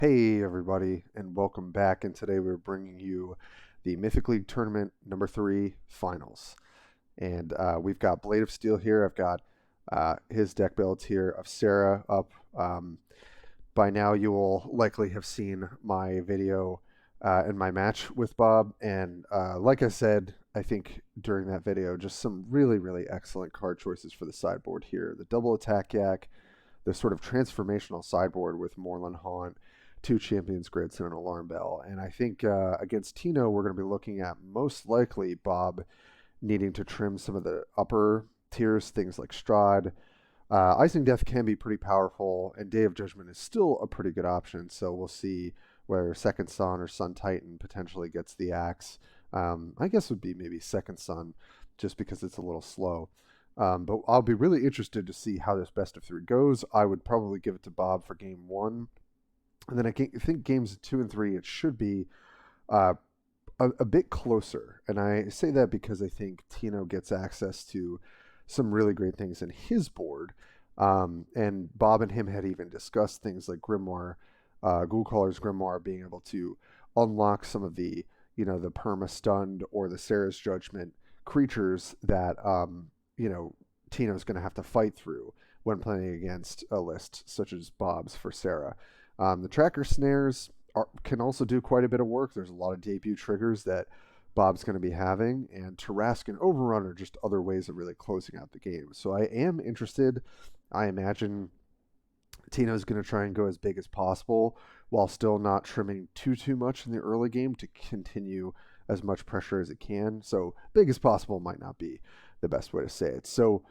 Hey everybody, and welcome back. And today we're bringing you the Mythic League Tournament number 3 finals. And we've got Blade of Steel here. I've got his deck builds here of Serra up. By now you will likely have seen my video and my match with Bob. And like I said, I think during that video, just some really excellent card choices for the sideboard here. The double attack yak, the sort of transformational sideboard with Moorland Haunt, two Champions Grids, and an Alarm Bell. And I think against Tino, we're going to be looking at most likely Bob needing to trim some of the upper tiers, things like Strahd. Icing Death can be pretty powerful, and Day of Judgment is still a pretty good option, so we'll see where Second Sun or Sun Titan potentially gets the axe. I guess would be maybe Second Sun, just because it's a little slow. But I'll be really interested to see how this best of 3 goes. I would probably give it to Bob for game 1. And then I think games 2 and 3, it should be a bit closer. And I say that because I think Tino gets access to some really great things in his board. And Bob and him had even discussed things like Grimoire, Ghoulcaller's Grimoire, being able to unlock some of the, the perma-stunned or the Serra's Judgment creatures that, Tino's going to have to fight through when playing against a list such as Bob's for Serra. The tracker snares can also do quite a bit of work. There's a lot of debut triggers that Bob's going to be having, and Tarrasque and Overrun are just other ways of really closing out the game. So I am interested. I imagine Tino's going to try and go as big as possible while still not trimming too much in the early game to continue as much pressure as it can. So big as possible might not be the best way to say it. So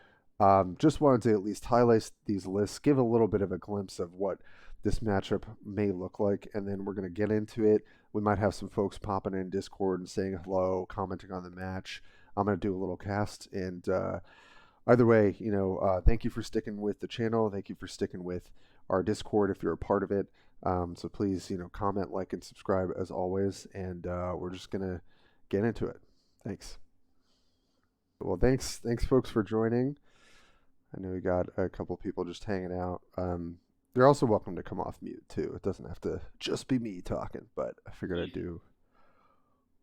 just wanted to at least highlight these lists, give a little bit of a glimpse of what this matchup may look like, and then we're going to get into it. We might have some folks popping in Discord and saying hello, commenting on the match. I'm going to do a little cast, and either way, thank you for sticking with the channel. Thank you for sticking with our Discord if you're a part of it. So please, comment, like, and subscribe as always, and we're just going to get into it. Thanks. Well, thanks folks for joining. I know we got a couple people just hanging out. They're also welcome to come off mute too. It doesn't have to just be me talking, but I figured I'd do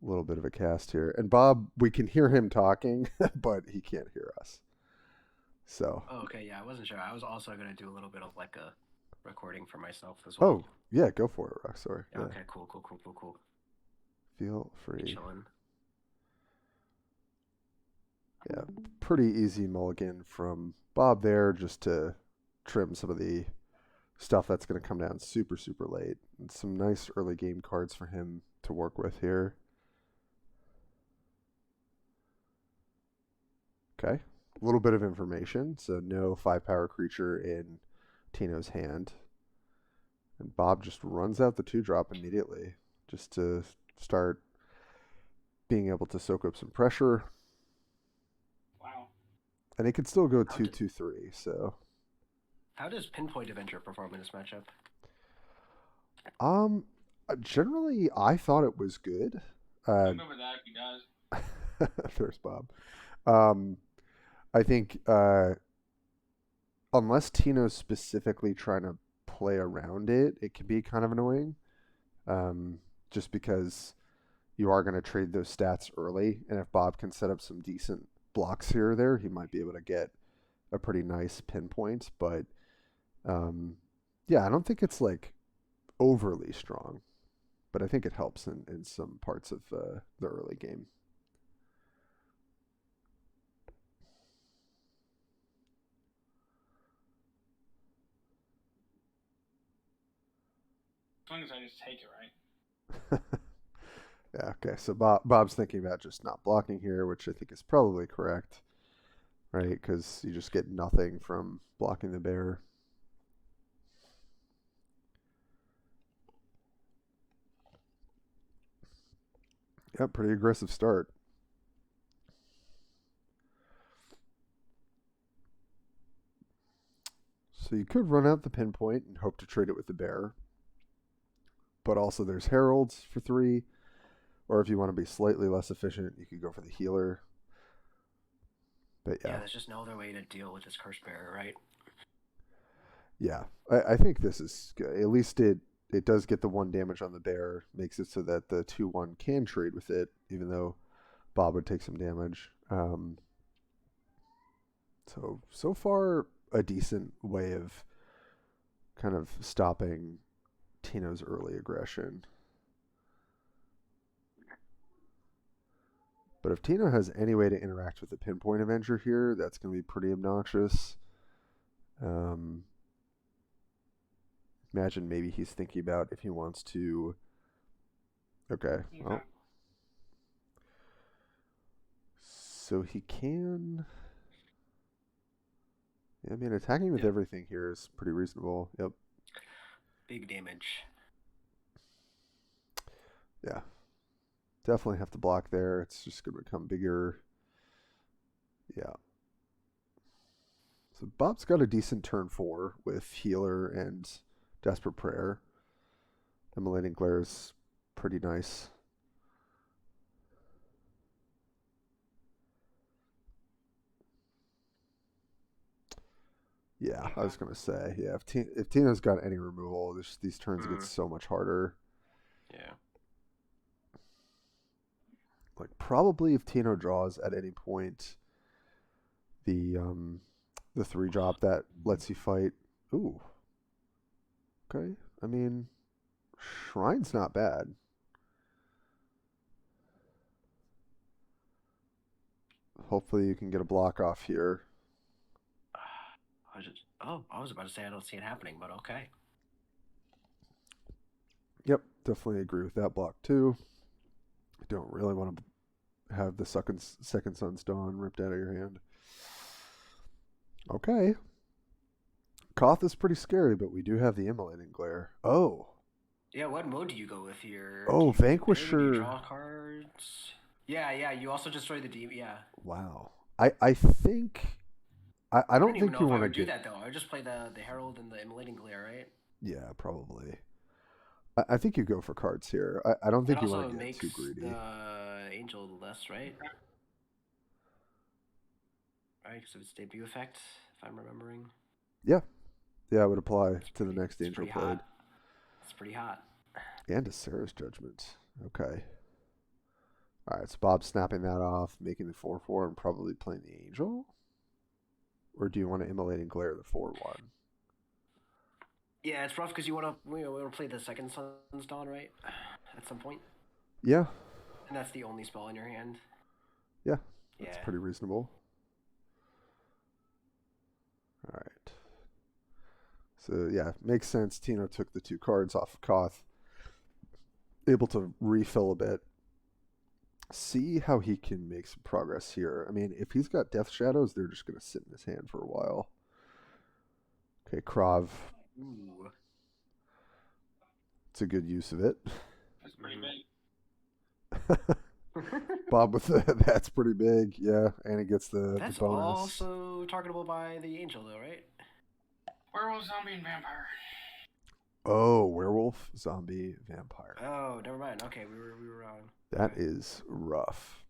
a little bit of a cast here. And Bob, we can hear him talking, but he can't hear us. So. Oh, okay, yeah, I wasn't sure. I was also going to do a little bit of like a recording for myself as well. Oh, yeah, go for it, Roxora. Yeah, okay, cool. Feel free. Chilling. Yeah, pretty easy mulligan from Bob there, just to trim some of the stuff that's going to come down super late. And some nice early game cards for him to work with here. Okay, a little bit of information. So no 5-power creature in Tino's hand. And Bob just runs out the 2-drop immediately, just to start being able to soak up some pressure. Wow. And he could still go 2-2-3, so. How does Pinpoint Avenger perform in this matchup? Generally, I thought it was good. I remember that if he does. There's Bob. I think unless Tino's specifically trying to play around it, it can be kind of annoying. Just because you are going to trade those stats early, and if Bob can set up some decent blocks here or there, he might be able to get a pretty nice pinpoint. But yeah, I don't think it's like overly strong, but I think it helps in some parts of the early game. As long as I just take it, right? Yeah, okay, so Bob's thinking about just not blocking here, which I think is probably correct, right? Because you just get nothing from blocking the bear. Yeah, pretty aggressive start. So you could run out the pinpoint and hope to trade it with the bear. But also there's heralds for 3. Or if you want to be slightly less efficient, you could go for the healer. But yeah. Yeah, there's just no other way to deal with this curse bearer, right? Yeah, I think this is good. At least it it does get the 1 damage on the bear, makes it so that the 2/1 can trade with it, even though BoB would take some damage. So far, a decent way of kind of stopping Tino's early aggression. But if Tino has any way to interact with the Pinpoint Avenger here, that's going to be pretty obnoxious. Imagine maybe he's thinking about if he wants to... Okay, well... So he can... Yeah, I mean, attacking with everything here is pretty reasonable. Yep. Big damage. Yeah. Definitely have to block there. It's just going to become bigger. Yeah. So BoB's got a decent turn 4 with Healer and Desperate Prayer. Immolating Glare's pretty nice. Yeah, I was going to say, yeah, if Tino's got any removal, these turns get so much harder. Yeah. Like, probably if Tino draws at any point the 3-drop that lets you fight. Ooh. Okay. I mean, Shrine's not bad. Hopefully you can get a block off here. I was about to say I don't see it happening, but okay. Yep, definitely agree with that block too. I don't really want to have the second Sun's Dawn ripped out of your hand. Okay. Koth is pretty scary, but we do have the Immolating Glare. Oh. Yeah, what mode do you go with here? Oh, Vanquisher. Do you draw cards? Yeah, you also destroy the demon. Yeah. Wow. I think... I don't think you want to do that though. I would just play the Herald and the Immolating Glare, right? Yeah, probably. I think you go for cards here. I don't think you want to get too greedy. The Angel less, right? Right, because of its debut effect, if I'm remembering. Yeah. Yeah, it would apply to the next Angel played. It's pretty hot. And to Serra's Judgment. Okay. Alright, so BoB's snapping that off, making the 4/4, and probably playing the Angel? Or do you want to Immolating Glare the 4/1? Yeah, it's rough because you want to play the second Sun's Dawn, right? At some point. Yeah. And that's the only spell in your hand. Yeah, that's pretty reasonable. All right. So yeah, makes sense. Tino took the 2 cards off of Koth. Able to refill a bit. See how he can make some progress here. I mean, if he's got Death Shadows, they're just going to sit in his hand for a while. Okay, Krav. Ooh. It's a good use of it. That's pretty big. BoB with that's pretty big, yeah, and it gets the That's bonus. Also targetable by the Angel, though, right? Werewolf, zombie, and vampire. Oh, werewolf, zombie, vampire. Oh, never mind. Okay, we were wrong. That is rough.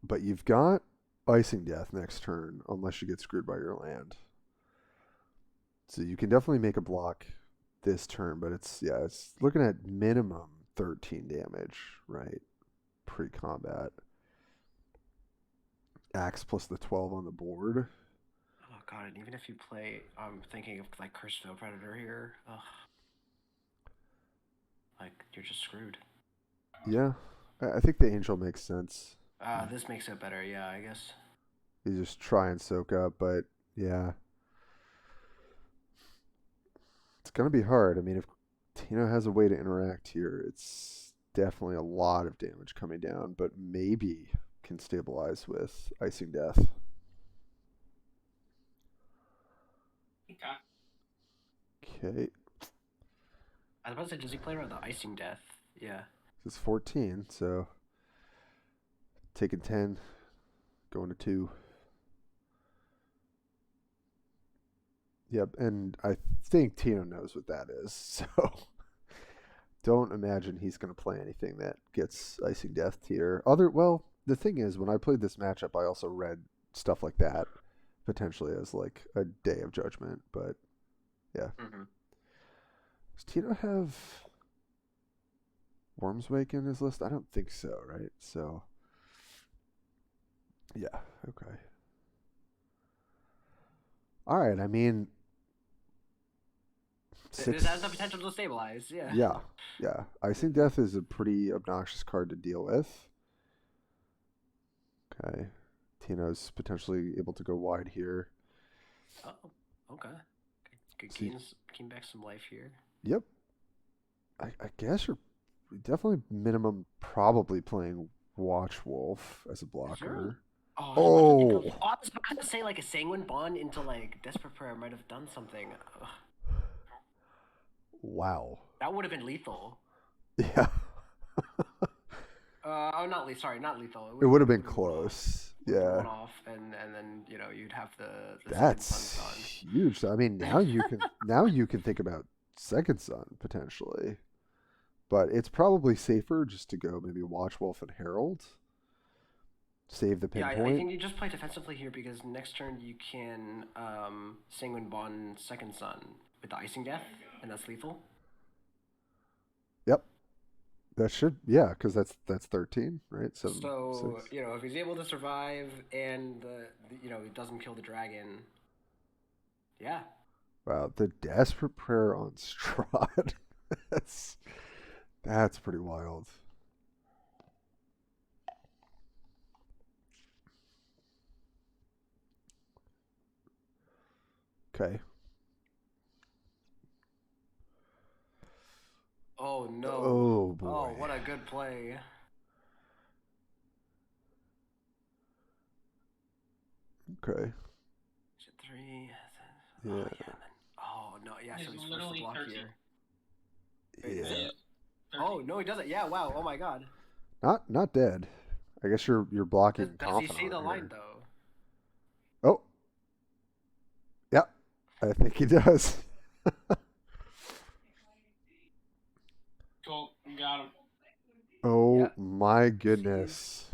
But you've got Icing Death next turn, unless you get screwed by your land. So you can definitely make a block this turn, but it's looking at minimum 13 damage, right? Pre-combat. Axe plus the 12 on the board. Oh god, and even if you play, I'm thinking of like Cursed Veil Predator here. Ugh. Like, you're just screwed. Yeah, I think the Angel makes sense. This makes it better, yeah, I guess. You just try and soak up, but yeah. It's going to be hard. I mean, if Tino has a way to interact here, it's definitely a lot of damage coming down, but maybe can stabilize with Icing Death. Okay. I was about to say, does he play around the Icing Death? Yeah. This is 14, so taking 10, going to 2. Yep, and I think Tino knows what that is, so don't imagine he's going to play anything that gets Icing Death tier. Well, the thing is, when I played this matchup, I also read stuff like that, potentially as like a Day of Judgment, but yeah. Mm-hmm. Does Tino have Wormswake in his list? I don't think so, right? So, yeah, okay. All right, I mean, This has the potential to stabilize, yeah. Yeah, yeah. Icing Death is a pretty obnoxious card to deal with. Okay. Tino's potentially able to go wide here. Oh, okay. Good See- gain back some life here. Yep. I guess you're definitely minimum probably playing Watchwolf as a blocker. Oh, I was about to say like a Sanguine Bond into like Desperate Prayer might have done something. Ugh. Wow. That would have been lethal. Yeah. Not lethal. Sorry, not lethal. It would have been close. Yeah. One off, and then you'd have the That's Second Sun. huge. I mean, now you can think about Second Sun potentially, but it's probably safer just to go maybe Watchwolf and Herald. Save the Pinpoint. Yeah, I think you just play defensively here because next turn you can Sanguine Bond Second Sun with the Icing Death, and that's lethal. Yep. That should, yeah, because that's 13, right? So 6. if he's able to survive and he doesn't kill the dragon, yeah. Wow, the Desperate Prayer on Strahd. that's pretty wild. Okay. Oh no! Oh boy! Oh, what a good play! Okay. 3. Yeah. Oh no! Yeah, so he's forced to block 13. here. Yeah. Oh no, he doesn't. Yeah, wow. Oh my god. Not dead. I guess you're blocking. Does he see the line though? Oh. Yeah, I think he does. Cool, got him. Oh Yeah. my goodness.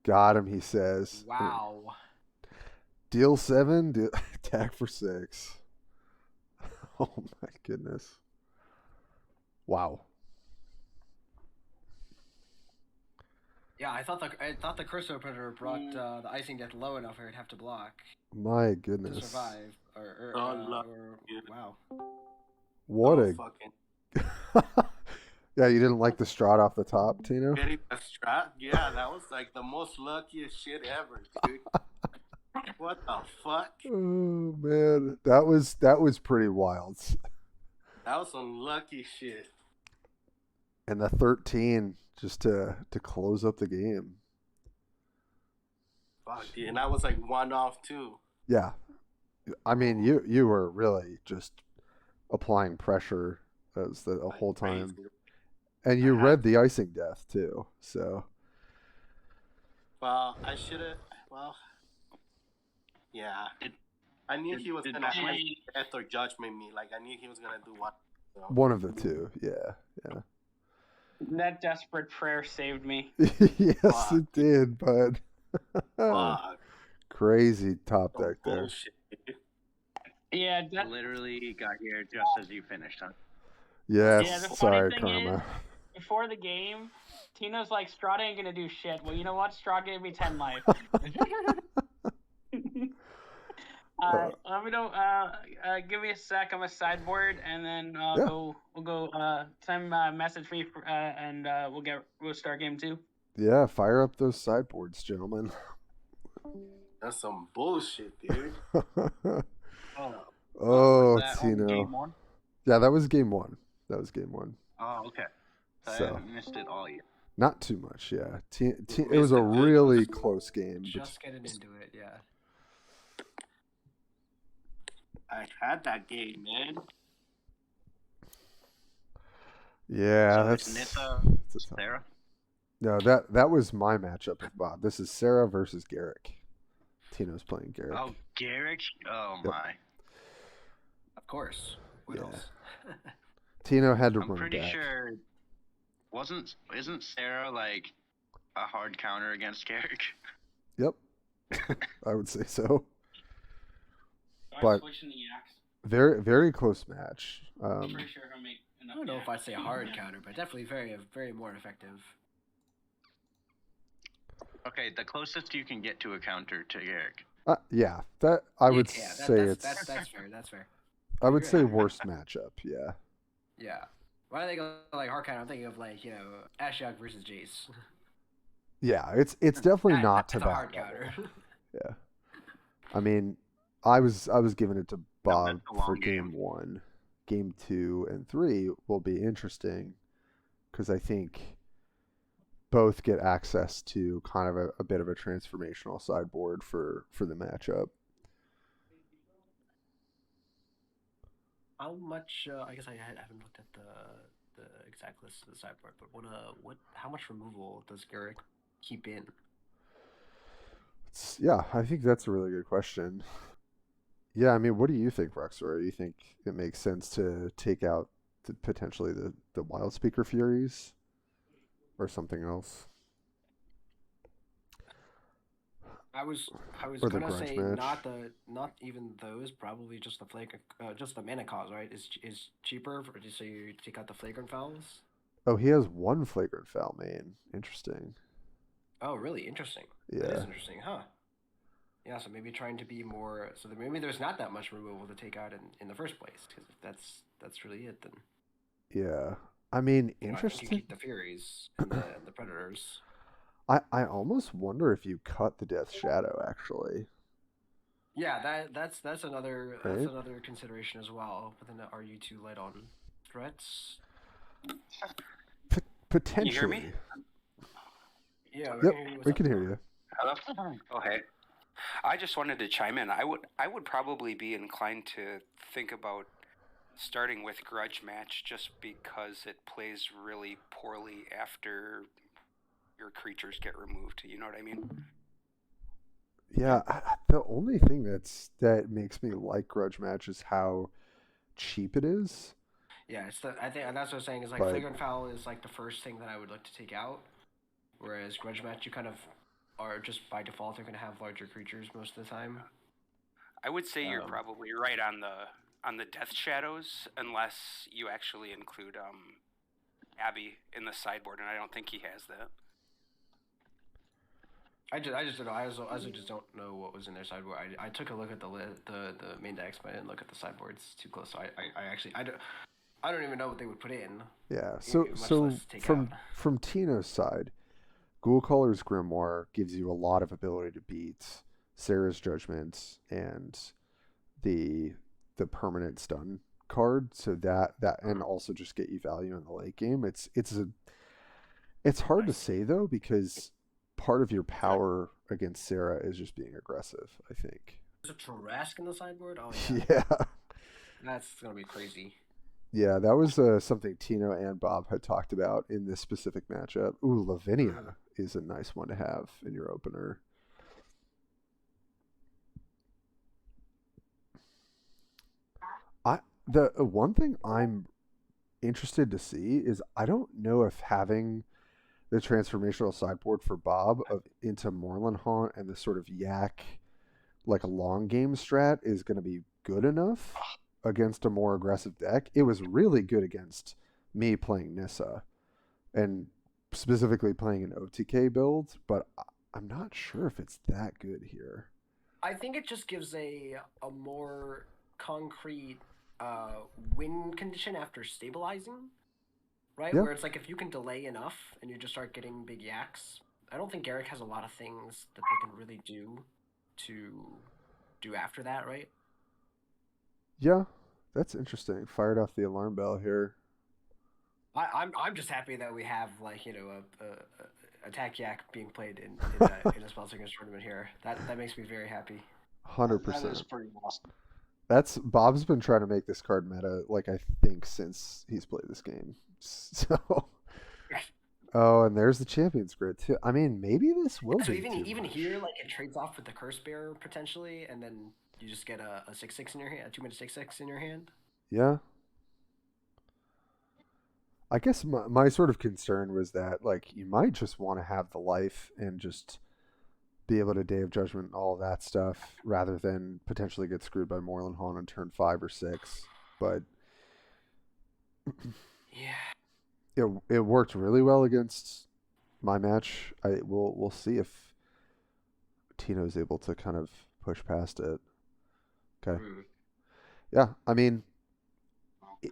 Got him, he says. Wow. Deal 7, attack for 6. Oh my goodness. Wow. Yeah, I thought the curse opener brought the Icing Death low enough where he'd have to block My to goodness. survive. Or wow. What a fucking Yeah, you didn't like the Strahd off the top, Tino? getting a strat. Yeah, that was like the most luckiest shit ever, dude. What the fuck? Oh man, that was pretty wild. That was some lucky shit. And the 13 just to close up the game. Fuck, dude. And I was like one off too. Yeah. I mean, you were really just applying pressure as the Like whole time. crazy. And you I had- read the Icing Death too. So, Well, I should have. Well, yeah. I knew he was did- gonna did- death or judgment me. Like I knew he was gonna do what. So. one of the two. Yeah. That Desperate Prayer saved me. Yes, Fuck. it did, bud. Fuck. Crazy top Some deck there. bullshit, dude. Yeah, that, Literally got here just as you finished, huh? Yes. Yeah, the funny Sorry, thing Karma. before the game, Tino's like, Strahd ain't gonna do shit. Well, you know what? Strahd gave me 10 life. Let me know. Give me a sec. I'm a sideboard, and then we'll go. Send a message me, and we'll start game 2. Yeah, fire up those sideboards, gentlemen. That's some bullshit, dude. Oh, Was that on Tino. game 1? Yeah, that was game 1. Oh, okay. So. I missed it all year. Not too much, yeah. It was a really close game. Just getting into it, yeah. I had that game, man. Yeah, So that's it's Nissa, that's a tough- Serra? No, that was my matchup with Bob. This is Serra versus Garruk. Tino's playing Garruk. Oh, Garruk? Oh, Yep. my. Of course. What Yeah. else? Tino had to I'm run pretty back. sure... Isn't Serra, like, a hard counter against Garruk? Yep. I would say so. I'm But- switching the axe. Very, very close match. I'm pretty sure he'll make enough. I don't know if I'd say hard counter, but definitely very more effective. Okay, the closest you can get to a counter to Garruk. Yeah, that I would say that's fair. That's fair. I would say worst matchup. Yeah. Yeah. When I think of like hard counter, I'm thinking of like Ashiok versus Jace. Yeah, it's definitely not to that's a hard that counter. Yeah. I mean, I was giving it to Bob that's a for long game 1. Game 2 and 3 will be interesting because I think both get access to kind of a bit of a transformational sideboard for the matchup. How much? I guess I haven't looked at the exact list of the sideboard, but how much removal does Garruk keep in? Yeah, I think that's a really good question. Yeah, I mean, what do you think, Roxora? Do you think it makes sense to take out potentially the Wild Speaker Furies or something else? I was Or the gonna grunge say match. not even those. Probably just the just the mana cause, right? Is cheaper for so you take out the flagrant fouls. Oh, he has 1 Flagrant Foul main. Interesting. Oh, really interesting. Yeah. That is interesting, huh? Yeah, so maybe trying to be more. So maybe there's not that much removal to take out in the first place, because if that's really it, then. Yeah. I mean, I think interesting. you keep the Furies and the Predators. I almost wonder if you cut the Death Shadow, actually. Yeah, that's another Right? consideration as well. But then are you too light on threats? Potentially. Can you hear me? Yeah, Yep, we can hear you. Hello? Oh, hey. I just wanted to chime in. I would probably be inclined to think about starting with Grudge Match just because it plays really poorly after your creatures get removed. You know what I mean? Yeah, the only thing that makes me like Grudge Match is how cheap it is. Yeah, I think that's what I'm saying is like But- Flagrant Foul is like the first thing that I would look to take out, whereas Grudge Match you kind of are just by default they're gonna have larger creatures most of the time. I would say you're probably right on the Death Shadows, unless you actually include Abby in the sideboard, and I don't think he has that. I just don't know. I also just don't know what was in their sideboard. I took a look at the main decks, but I didn't look at the sideboards too close. So I don't even know what they would put in. Yeah, so much less take from Tino's side, Ghoulcaller's Grimoire gives you a lot of ability to beat Serra's Judgment and the permanent stun card. So that and also just get you value in the late game. It's hard to say though because part of your power against Serra is just being aggressive, I think. There's a Trask in the sideboard? Oh yeah. Yeah. That's gonna be crazy. Yeah, that was something Tino and BoB had talked about in this specific matchup. Ooh, Lavinia is a nice one to have in your opener. The one thing I'm interested to see is I don't know if having the transformational sideboard for BoB into Moorland Haunt and the sort of yak, like a long game strat is going to be good enough against a more aggressive deck. It was really good against me playing Nissa and specifically playing an OTK build, but I'm not sure if it's that good here. I think it just gives a more concrete win condition after stabilizing, right? Yeah. Where it's like if you can delay enough and you just start getting big yaks. I don't think Garruk has a lot of things that they can really do after that, right? Yeah, that's interesting. Fired off the alarm bell here. I'm just happy that we have like a attack yak being played in a Spellslingers tournament here. That makes me very happy. 100%. That is pretty awesome. That's BoB's been trying to make this card meta, like I think since he's played this game. So, oh, and there's the Champions Grid too. I mean, maybe this will So be even much. here, like it trades off with the Curse Bearer potentially, and then you just get a 6/6 in your hand, a 2-mana 6/6 in your hand. Yeah. I guess my sort of concern was that like you might just want to have the life and just be able to Day of Judgment, all of that stuff, rather than potentially get screwed by Moreland Haunt on turn 5 or 6. But Yeah. it worked really well against my match. We'll see if Tino's able to kind of push past it. Okay. Yeah, I mean,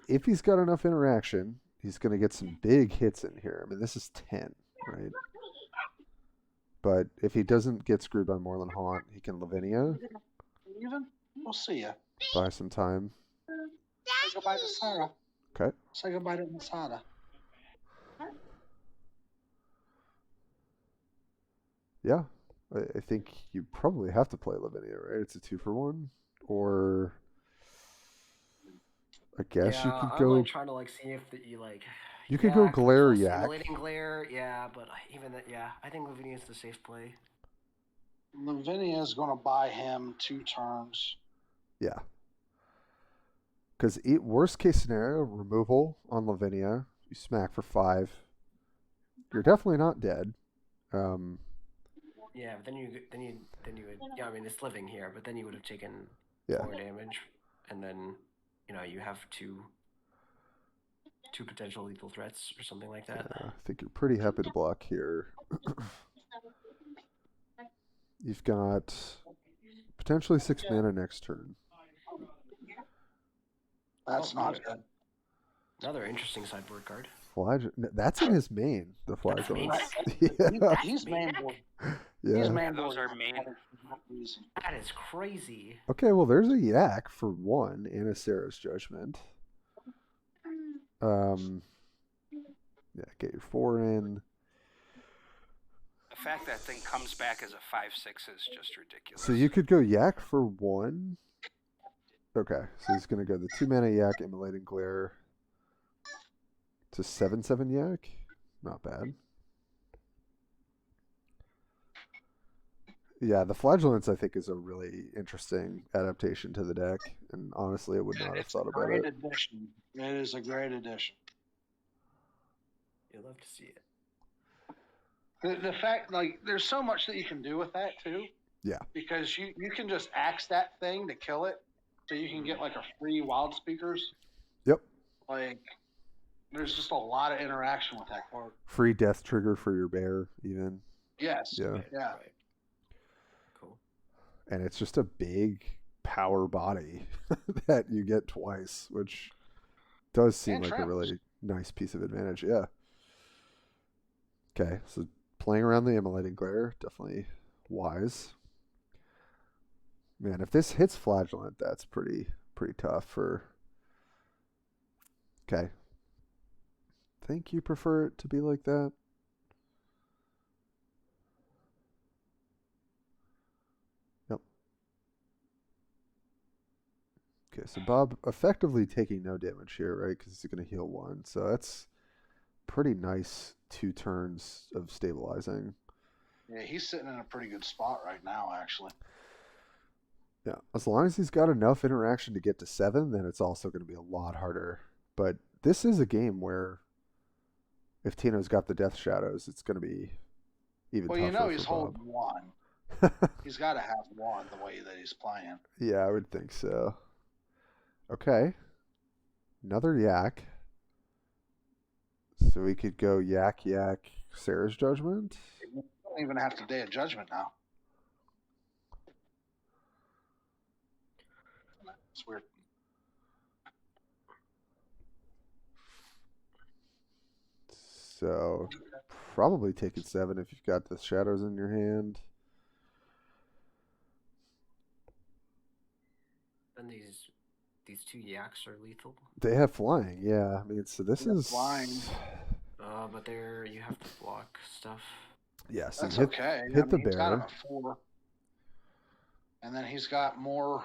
if he's got enough interaction, he's going to get some big hits in here. I mean, this is 10, right? But if he doesn't get screwed by Moreland Haunt, he can Lavinia. Even? We'll see ya. Buy some time. Say goodbye to Serra. Okay. Say goodbye to Masada. Yeah. I think you probably have to play Lavinia, right? It's a 2-for-1. Or I guess you could go. I'm like trying to like see if you like. You could go Glare plus Yak. Immolating Glare, yeah, but even that, yeah, I think Lavinia is the safe play. Lavinia is going to buy him 2 turns. Yeah. Because worst case scenario, removal on Lavinia. You smack for 5. You're definitely not dead. Yeah, but then you would, yeah, I mean it's living here, but then you would have taken Yeah. more damage, and then you have two potential lethal threats or something like that. I think you're pretty happy to block here. You've got potentially 6 mana next turn. That's not good. Another interesting sideboard card. That's in his main, the Flagellant. Yeah. He's main board. Yeah. He's main Those board. are main. That is crazy. Okay, well, there's a Yak for 1 and a Serra's Judgment. Yeah, get your 4 in. The fact that thing comes back as a 5/6 is just ridiculous. So you could go Yak for 1. Okay, so he's going to go the 2 mana Yak, Immolating Glare to 7/7 Yak. Not bad. Yeah, the Flagellants I think is a really interesting adaptation to the deck, and honestly, I would not have thought about it. Addition. It is a great addition. You'll love to see it. The fact, like, there's so much that you can do with that too. Yeah. Because you can just axe that thing to kill it, so you can get like a free Wild Speakers. Yep. Like, there's just a lot of interaction with that card. Free death trigger for your bear, even. Yes. Yeah. Yeah. Right. Cool. And it's just a big power body that you get twice, which does seem like a really nice piece of advantage. Yeah. Okay, so playing around the Immolating Glare, definitely wise. Man, if this hits Flagellant, that's pretty tough for... Okay. Think you prefer it to be like that? Yep. Okay, so Bob effectively taking no damage here, right? Because he's going to heal 1. So that's pretty nice 2 turns of stabilizing. Yeah, he's sitting in a pretty good spot right now, actually. Yeah, as long as he's got enough interaction to get to 7, then it's also going to be a lot harder. But this is a game where if Tino's got the Death Shadows, it's going to be even tougher. Well, he's for Bob. holding 1. He's got to have 1 the way that he's playing. Yeah, I would think so. Okay. Another Yak. So we could go Yak, Serra's Judgment. You don't even have to Day of Judgment now. It's weird. So probably taking 7 if you've got the shadows in your hand. And these 2 Yaks are lethal. They have flying, yeah. I mean, so this is flying. But you have to block stuff. Yeah, so That's hit, okay. hit the He's got him bear. at 4. And then he's got more.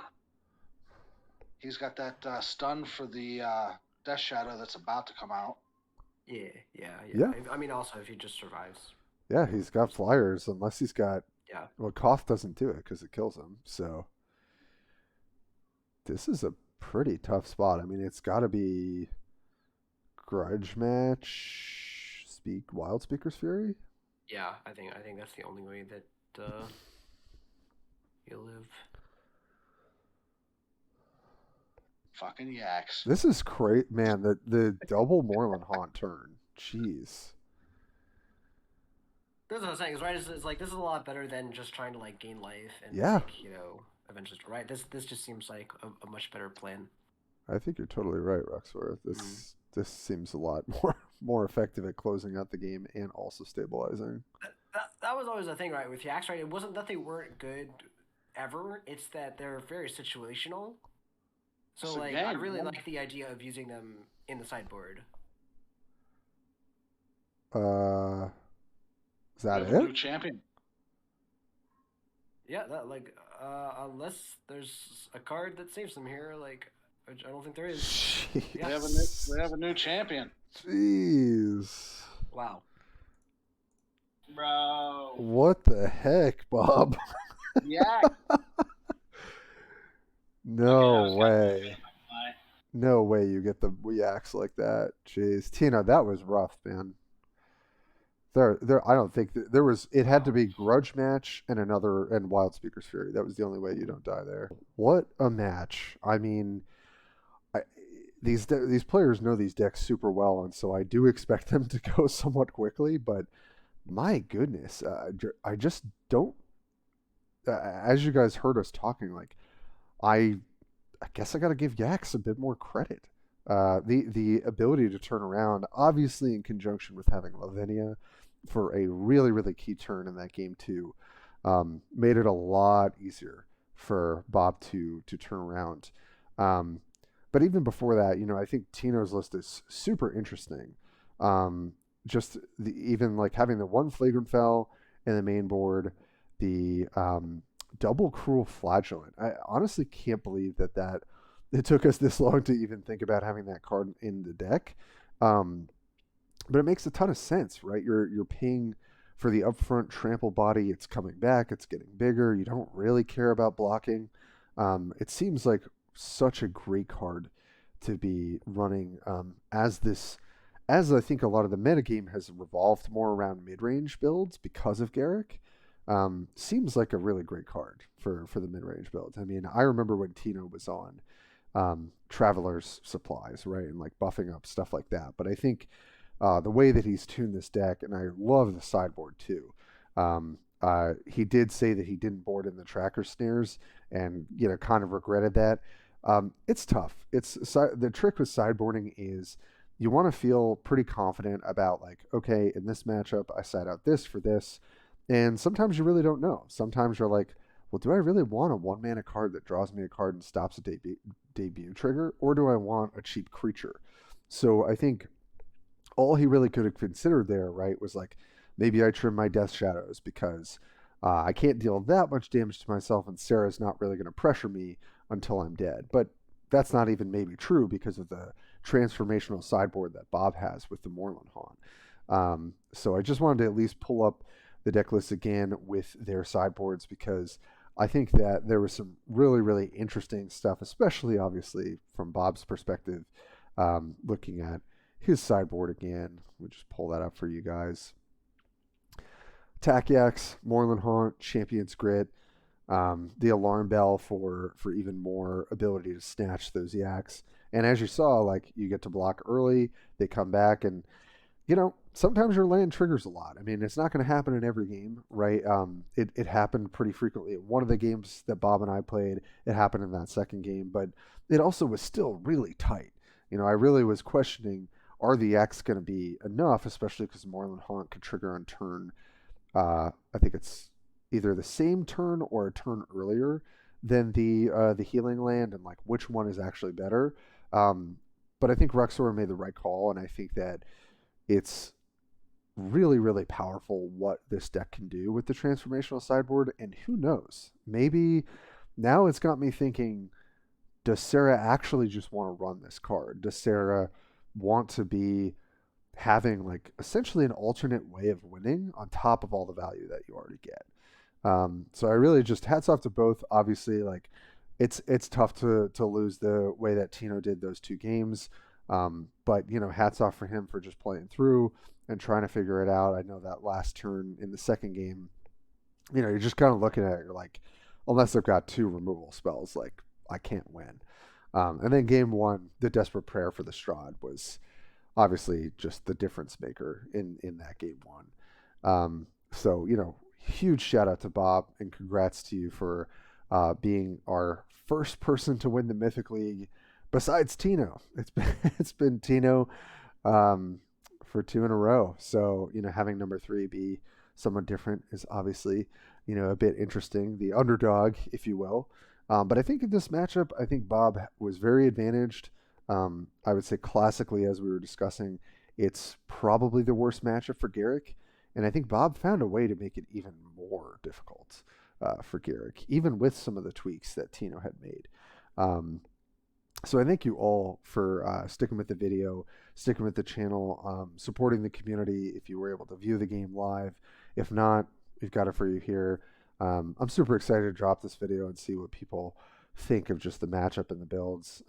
He's got that stun for the Death Shadow that's about to come out. Yeah. I mean, also if he just survives. Yeah, he's got flyers unless he's got. Yeah. Well, Cough doesn't do it because it kills him. So this is a pretty tough spot. I mean, it's got to be Grudge Match, Wild Speaker's Fury. Yeah, I think that's the only way that You live. Fucking yaks. This is great, man. The double Moreland Haunt turn. Jeez. That's what I'm saying. Is right. It's like this is a lot better than just trying to like gain life and Yeah. like Avengers. Right. This just seems like a much better plan. I think you're totally right, Roxora. This seems a lot more effective at closing out the game and also stabilizing. That was always the thing, right? With Yaks, right? It wasn't that they weren't good ever. It's that they're very situational. So like, I really like the idea of using them in the sideboard. Is that it? New champion. Yeah, that like unless there's a card that saves them here, like which I don't think there is. Jeez. Yeah. We have a new champion. Jeez. Wow. Bro. What the heck, Bob? Yeah. No way. No way you get the yaks like that. Jeez. Tina, that was rough, man. I don't think there was. It had to be grudge match and Wild Speaker's Fury. That was the only way you don't die there. What a match! I mean, these players know these decks super well, and so I do expect them to go somewhat quickly. But my goodness, I just don't. As you guys heard us talking, like I guess I got to give Yaks a bit more credit. The ability to turn around, obviously in conjunction with having Lavinia for a really, really key turn in that game too, made it a lot easier for Bob to turn around. But even before that, I think Tino's list is super interesting. Just even like having the one Flagrant Fell in the main board, the double Cruel Flagellant. I honestly can't believe that it took us this long to even think about having that card in the deck. But it makes a ton of sense, right? You're paying for the upfront trample body. It's coming back. It's getting bigger. You don't really care about blocking. It seems like such a great card to be running as I think a lot of the metagame has revolved more around mid-range builds because of Garruk. Seems like a really great card for the mid-range build. I mean, I remember when Tino was on Traveler's Supplies, right? And like buffing up stuff like that. But I think the way that he's tuned this deck, and I love the sideboard too. He did say that he didn't board in the tracker snares and, kind of regretted that. It's tough. The trick with sideboarding is you want to feel pretty confident about like, okay, in this matchup, I side out this for this. And sometimes you really don't know. Sometimes you're like, well, do I really want a 1-mana card that draws me a card and stops a debut trigger? Or do I want a cheap creature? So I think all he really could have considered there, right, was like, maybe I trim my Death Shadows because I can't deal that much damage to myself and Serra's not really going to pressure me until I'm dead. But that's not even maybe true because of the transformational sideboard that Bob has with the Moreland Haunt. So I just wanted to at least pull up the deck list again with their sideboards because I think that there was some really, really interesting stuff, especially obviously from Bob's perspective, looking at his sideboard again. We'll just pull that up for you guys. Takiax, Moreland Haunt, Champion's Grit, the Alarm Bell for even more ability to snatch those Yaks. And as you saw, like you get to block early, they come back and sometimes your land triggers a lot. I mean, it's not going to happen in every game, right? It happened pretty frequently. One of the games that Bob and I played, it happened in that second game, but it also was still really tight. I really was questioning, are the X going to be enough, especially because Moreland Haunt could trigger on turn. I think it's either the same turn or a turn earlier than the healing land, and like which one is actually better. But I think Roxora made the right call, and I think that it's really, really powerful what this deck can do with the transformational sideboard. And who knows? Maybe now it's got me thinking, does Serra actually just want to run this card? Does Serra want to be having like essentially an alternate way of winning on top of all the value that you already get? So I really just hats off to both. Obviously, like it's tough to lose the way that Tino did those two games. But hats off for him for just playing through and trying to figure it out. I know that last turn in the second game, you're just kind of looking at it, you're like, unless they've got 2 removal spells, like I can't win. And then game 1, the Desperate Prayer for the Strahd was obviously just the difference maker in that game 1. So, huge shout out to Bob and congrats to you for being our first person to win the Mythic League besides Tino. It's been Tino for 2 in a row. So, having number 3 be someone different is obviously, a bit interesting. The underdog, if you will. But I think in this matchup, I think Bob was very advantaged. I would say classically, as we were discussing, it's probably the worst matchup for Garruk. And I think Bob found a way to make it even more difficult for Garruk, even with some of the tweaks that Tino had made. So I thank you all for sticking with the video, sticking with the channel, supporting the community if you were able to view the game live. If not, we've got it for you here. I'm super excited to drop this video and see what people think of just the matchup and the builds,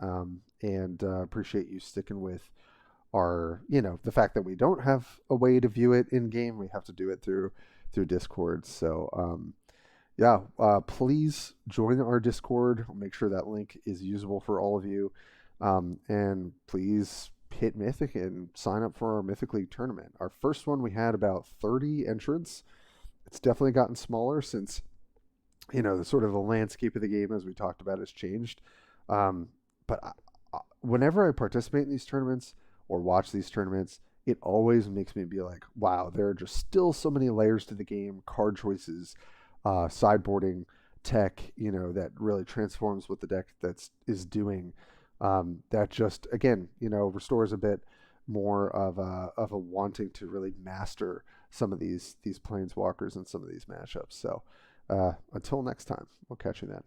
and appreciate you sticking with our, the fact that we don't have a way to view it in game. We have to do it through Discord. So please join our Discord. I'll make sure that link is usable for all of you, and please hit Mythic and sign up for our Mythic League tournament. Our first one, we had about 30 entrants. It's definitely gotten smaller since, the sort of the landscape of the game, as we talked about, has changed. But whenever I participate in these tournaments or watch these tournaments, it always makes me be like, wow, there are just still so many layers to the game, card choices, sideboarding tech, that really transforms what the deck is doing. That just, again, restores a bit more of a wanting to really master some of these planeswalkers and some of these matchups. So until next time, we'll catch you then.